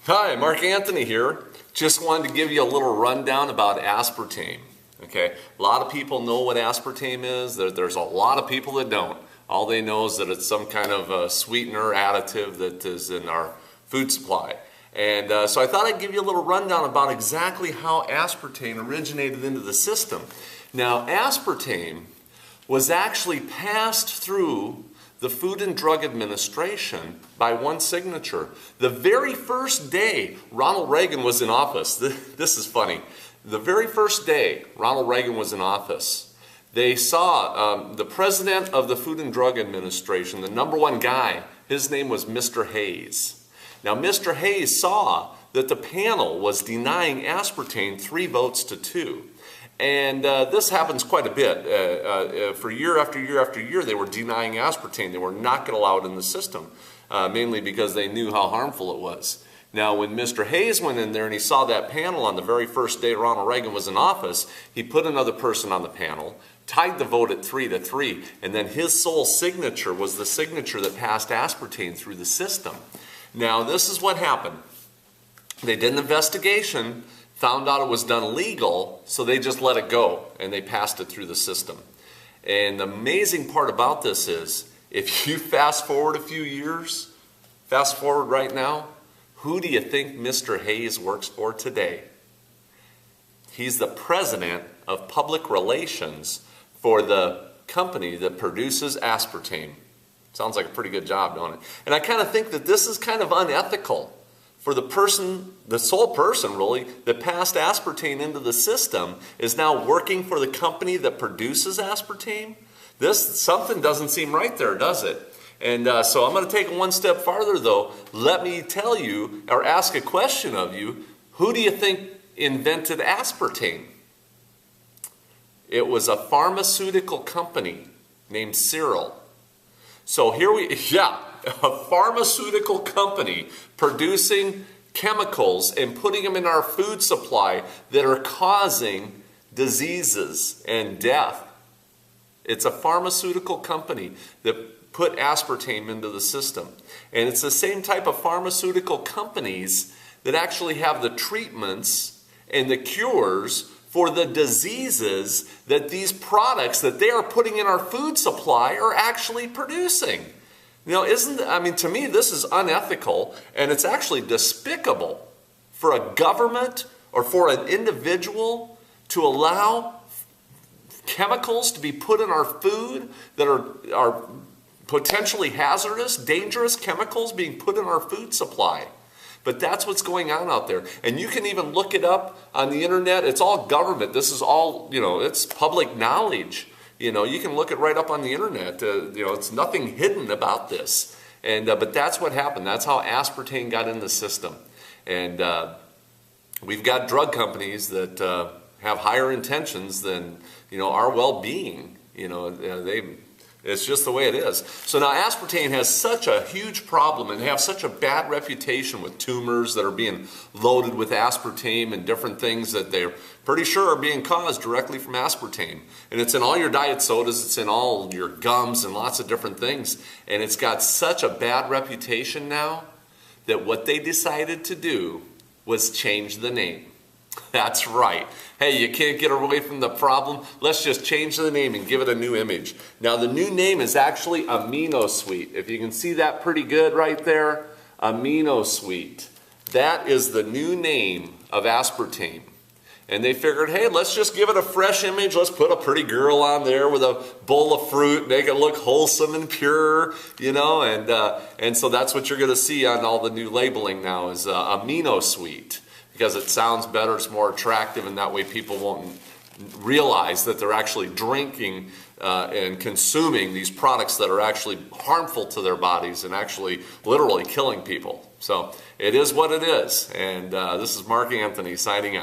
Hi, Mark Anthony here. Just wanted to give you a little rundown about aspartame. Okay, a lot of people know what aspartame is. There's a lot of people that don't. All they know is that it's some kind of sweetener additive that is in our food supply. And so I thought I'd give you a little rundown about exactly how aspartame originated into the system. Now, aspartame was actually passed through the Food and Drug Administration by one signature. The very first day Ronald Reagan was in office, this is funny, the very first day Ronald Reagan was in office, they saw the president of the Food and Drug Administration, the number one guy, his name was Mr. Hayes. Now Mr. Hayes saw that the panel was denying aspartame 3 votes to 2. And this happens quite a bit. For year after year after year, they were denying aspartame. They were not going to allow it in the system, mainly because they knew how harmful it was. Now, when Mr. Hayes went in there and he saw that panel on the very first day Ronald Reagan was in office, he put another person on the panel, tied the vote at 3 to 3, and then his sole signature was the signature that passed aspartame through the system. Now, this is what happened. They did an investigation, found out it was done legal, so they just let it go and they passed it through the system. And the amazing part about this is, if you fast forward a few years, fast forward right now, who do you think Mr. Hayes works for today? He's the president of public relations for the company that produces aspartame. Sounds like a pretty good job, don't it? And I kind of think that this is kind of unethical for the person, the sole person really, that passed aspartame into the system is now working for the company that produces aspartame. Something doesn't seem right there, does it? And so I'm going to take it one step farther though. Let me tell you, or ask a question of you, who do you think invented aspartame? It was a pharmaceutical company named Cyril. So here a pharmaceutical company producing chemicals and putting them in our food supply that are causing diseases and death. It's a pharmaceutical company that put aspartame into the system. And it's the same type of pharmaceutical companies that actually have the treatments and the cures for the diseases that these products that they are putting in our food supply are actually producing. You know, to me, this is unethical, and it's actually despicable for a government or for an individual to allow chemicals to be put in our food that are potentially hazardous, dangerous chemicals being put in our food supply. But that's what's going on out there. And you can even look it up on the internet. It's all government. This is all, it's public knowledge. You can look it right up on the internet. It's nothing hidden about this. And but that's what happened. That's how aspartame got in the system. And we've got drug companies that have higher intentions than our well-being. It's just the way it is. So now aspartame has such a huge problem and have such a bad reputation with tumors that are being loaded with aspartame and different things that they're pretty sure are being caused directly from aspartame. And it's in all your diet sodas, it's in all your gums and lots of different things. And it's got such a bad reputation now that what they decided to do was change the name. That's right. Hey, you can't get away from the problem. Let's just change the name and give it a new image. Now, the new name is actually Amino Sweet. If you can see that pretty good right there, Amino Sweet. That is the new name of aspartame. And they figured, hey, let's just give it a fresh image. Let's put a pretty girl on there with a bowl of fruit, make it look wholesome and pure, and so that's what you're going to see on all the new labeling now is Amino Sweet. Because it sounds better, it's more attractive, and that way people won't realize that they're actually drinking and consuming these products that are actually harmful to their bodies and actually literally killing people. So it is what it is. And this is Mark Anthony signing out.